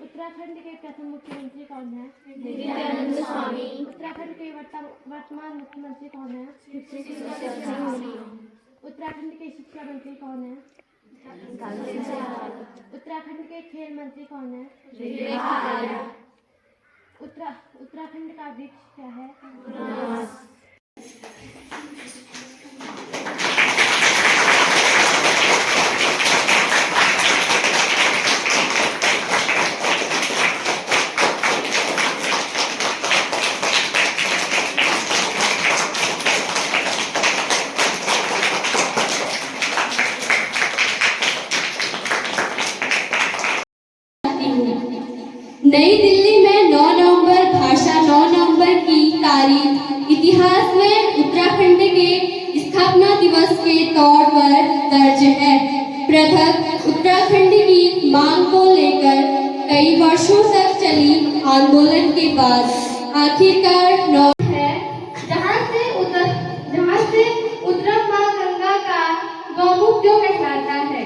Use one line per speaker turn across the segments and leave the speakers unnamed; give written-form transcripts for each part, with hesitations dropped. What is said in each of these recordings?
उत्तराखंड के प्रथम मुख्यमंत्री कौन है?
नित्यानंद स्वामी।
उत्तराखंड के वर्तमान मुख्यमंत्री कौन है? उत्तराखंड के शिक्षा मंत्री कौन है? उत्तराखंड के खेल मंत्री कौन है? उत्तराखंड का वृक्ष क्या है?
नई दिल्ली में 9 नवंबर भाषा 9 नवंबर की तारीख इतिहास में उत्तराखंड के स्थापना दिवस के तौर पर दर्ज है। पृथक उत्तराखंड की मांग को लेकर कई वर्षों तक चली आंदोलन के बाद आखिरकार 9 है जहां से उत्तरा मां गंगा का गौमुख जो कहलाता है।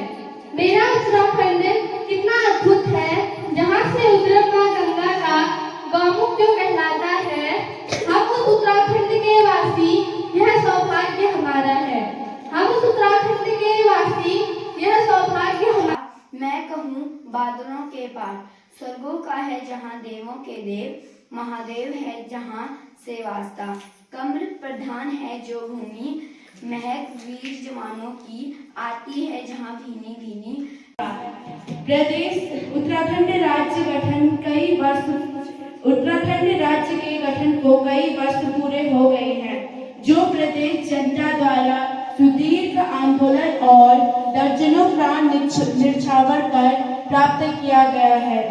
मेरा उत्तराखंड कितना अद्भुत है जहाँ से उत्तरा मां गंगा का गौमुख जो कहलाता है। हम उस उत्तराखंड के वासी, यह सौभाग्य हमारा है। हम उस उत्तराखंड के वासी, यह सौभाग्य हमारा।
मैं कहूँ बादलों के पार स्वर्गों का है जहाँ देवों के देव, महादेव है जहाँ से वास्ता। कम्र प्रधान है जो भूमि, महक वीर जवानों की आती है जहाँ भीनी भीनी।
प्रदेश उत्तराखंड राज्य के गठन को कई वर्ष पूरे हो गए हैं, जो प्रदेश जनता द्वारा सुदीर्घ आंदोलन और दर्जनों प्राण न्यौछावर कर प्राप्त किया गया है।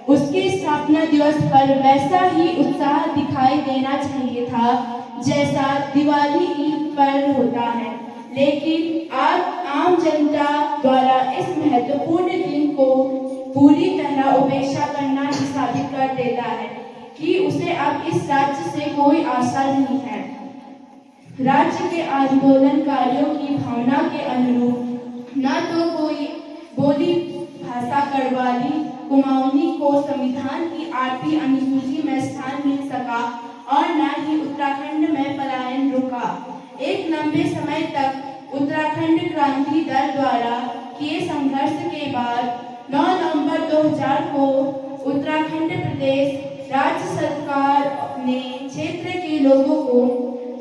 उसकी स्थापना दिवस पर वैसा ही उत्साह दिखाई देना चाहिए था जैसा दिवाली ईद पर होता है, लेकिन आज आम जनता द्वारा इस महत्वपूर्ण दिन को पूरी तरह उपेक्षा करना ही साबित कर देता है कि उसे अब इस राज्य से कोई आशा नहीं है। राज्य के आंदोलनकारियों की भावना के अनुरूप न तो कोई बोली भाषा गढ़वाली कुमाऊनी को संविधान की 8वीं अनुसूची में स्थान मिल सका और न ही उत्तराखंड में पलायन रुका। एक लंबे समय तक उत्तराखंड क्रांति दल द्वारा किए संघर्ष के बाद 9 नवंबर 2000 को उत्तराखंड प्रदेश राज्य सरकार ने क्षेत्र के लोगों को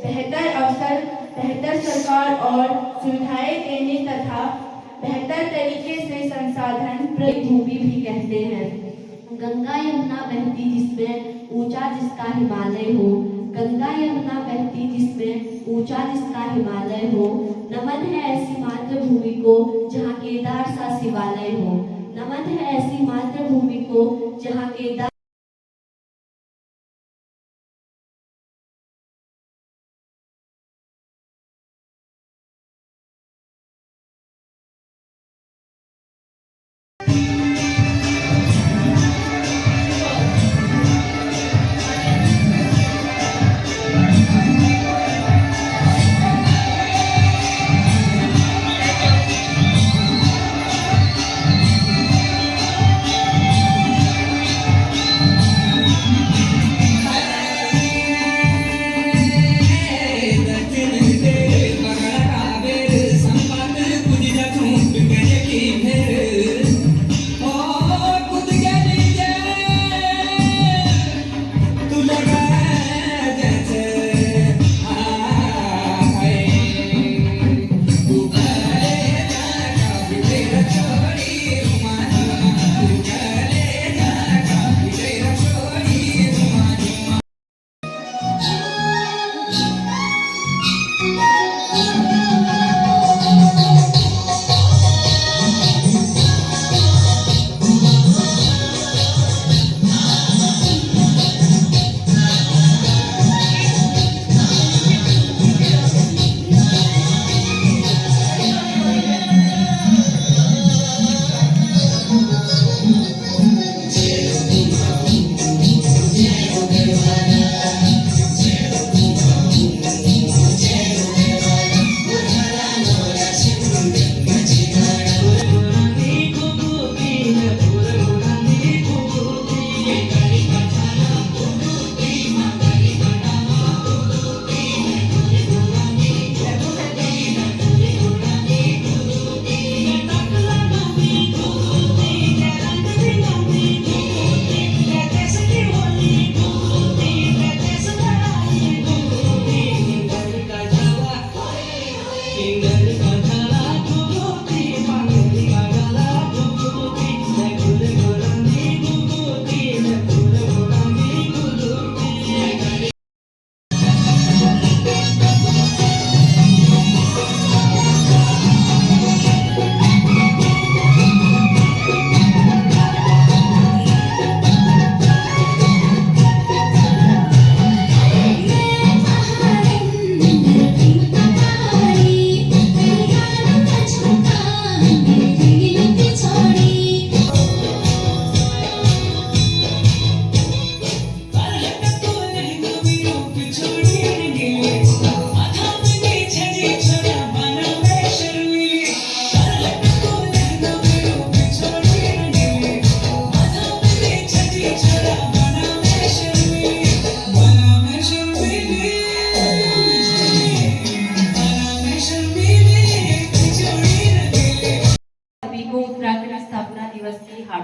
बेहतर अवसर, बेहतर सरकार और सुविधाएं देने तथा बेहतर तरीके से संसाधन भूमि भी कहते हैं।
गंगा यमुना बहती जिसमें ऊंचा जिसका हिमालय हो, गंगा यमुना बहती जिसमें ऊंचा जिसका हिमालय हो। नमन है ऐसी मातृभूमि को जहाँ केदार सा शिवालय हो। नमन है ऐसी मातृभूमि को जहाँ केदार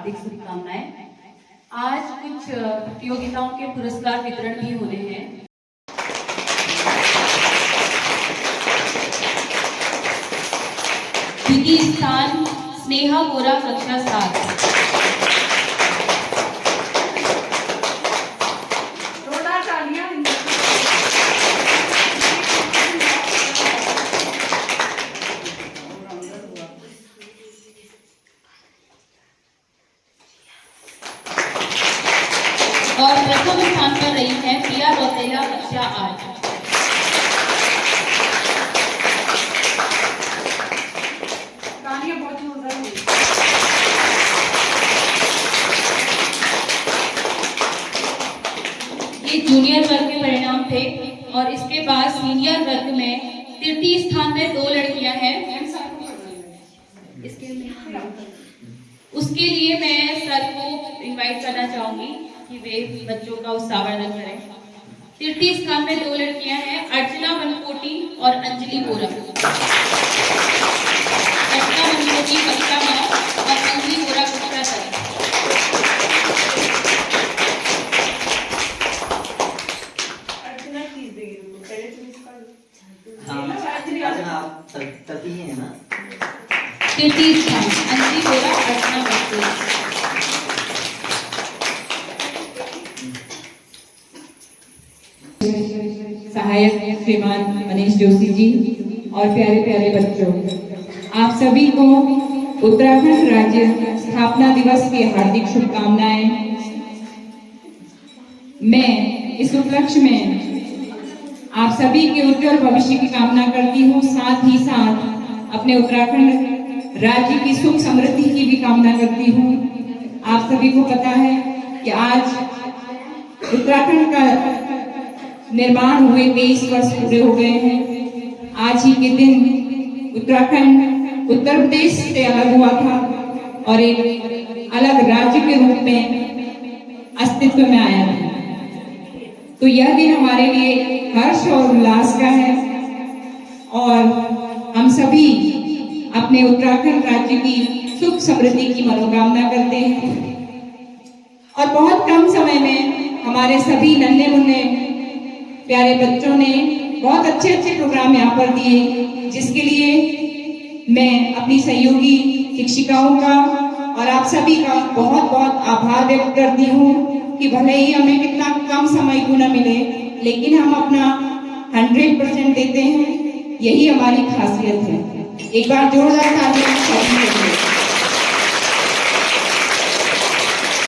हार्दिक शुभकामनाएं। आज कुछ प्रतियोगिताओं के पुरस्कार वितरण भी होने हैं। द्वितीय स्थान स्नेहा बोरा, कक्षा 7। और प्रथम स्थान पर रही है प्रिया रौतेला, कक्षा 8। ये जूनियर वर्ग के परिणाम थे और इसके बाद सीनियर वर्ग में तृतीय स्थान में 2 लड़कियां हैं। उसके लिए मैं सर को इनवाइट करना चाहूंगी कि वे बच्चों का उत्साहवर्धन करें। तृतीय स्थान में 2 लड़कियां हैं, अर्चना वनकोटी और अंजलि बोरा। अर्चना वनकोटी कक्षा 9 और अंजलि बोरा कक्षा 7। तृतीय स्थान अंजलि बोरा, अर्चना वनकोटी।
सहायक श्रीमान मनीष जोशी जी और प्यारे प्यारे बच्चों, आप सभी को उत्तराखंड राज्य स्थापना दिवस की हार्दिक शुभकामनाएं। मैं इस उपलक्ष्य में आप सभी के उज्जवल भविष्य की कामना करती हूँ, साथ ही साथ अपने उत्तराखंड राज्य की सुख समृद्धि की भी कामना करती हूँ। आप सभी को पता है कि आज उत्तराखंड का निर्माण हुए 23 वर्ष पूरे हो गए हैं। आज ही के दिन उत्तराखंड उत्तर प्रदेश से अलग हुआ था और एक अलग राज्य के रूप में अस्तित्व में आया था। तो यह दिन हमारे लिए हर्ष और उल्लास का है और हम सभी अपने उत्तराखंड राज्य की सुख समृद्धि की मनोकामना करते हैं। और बहुत कम समय में हमारे सभी नन्हे मुन्ने प्यारे बच्चों ने बहुत अच्छे अच्छे प्रोग्राम यहाँ पर दिए, जिसके लिए मैं अपनी सहयोगी शिक्षिकाओं का और आप सभी का बहुत बहुत आभार व्यक्त करती हूँ कि भले ही हमें कितना कम समय क्यों न मिले, लेकिन हम अपना 100% देते हैं। यही हमारी खासियत है। एक बार जोरदार तालियां सभी के लिए।